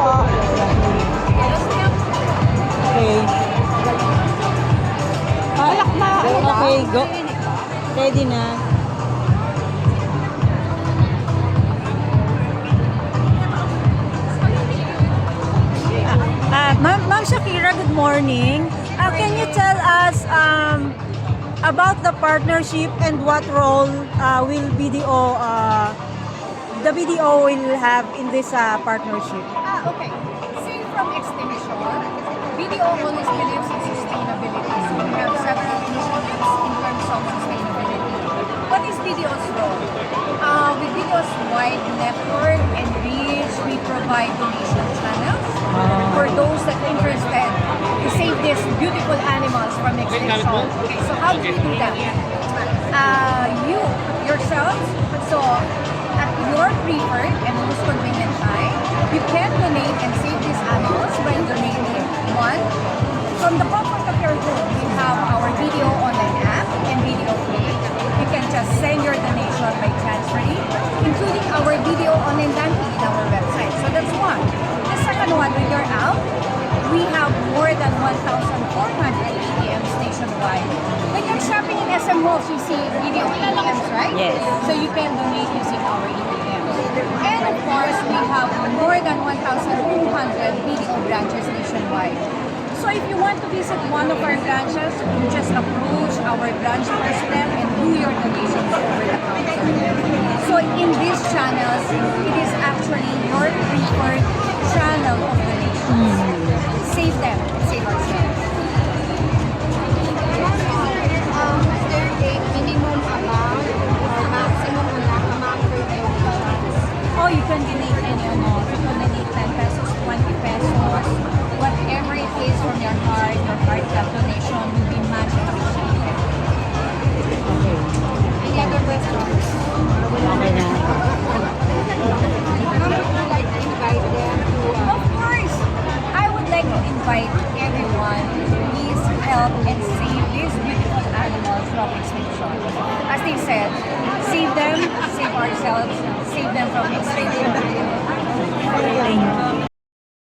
Okay. Balak na. Okay, go. Ready na. Ma'am Shakira, good morning. Can you tell us about the partnership and what role will BDO the BDO will have in this partnership? Okay. Say from extinction, BDO always believes in sustainability. So we have several initiatives in terms of sustainability. What is BDO's role? With BDO's wide network and reach, we provide donation channels for those that are interested to save these beautiful animals from extinction. Okay, so how do we do that? You yourself, so at your preferred and most convenient time, you can donate and save these animals by donating one. From the comfort of your home, we have our video online app and video play. You can just send your donation by transferring, including our video online banking in our website. So that's one. The second one, when you're out, we have more than 1,400 ATMs nationwide. When you're shopping in SM malls, you see video ATMs, right? Yes. So you can donate using our ATMs. And of course, we have more than 1,200 video branches nationwide. So if you want to visit one of our branches, you just approach our branch president and do your donations over the counter. So in these channels, it is actually your preferred channel of donations. Save them, save ourselves. Is there a minimum amount or maximum amount for donations? Or you can donate any amount. You can donate 10 pesos, 20 pesos, whatever it is from your heart that donation will be matched appreciated. Any other questions? Okay na. How would you like to invite them to Of course, I would like to invite everyone to please help and save these beautiful animals from extinction. As they said, save them, save ourselves, save them from extinction. Thank you.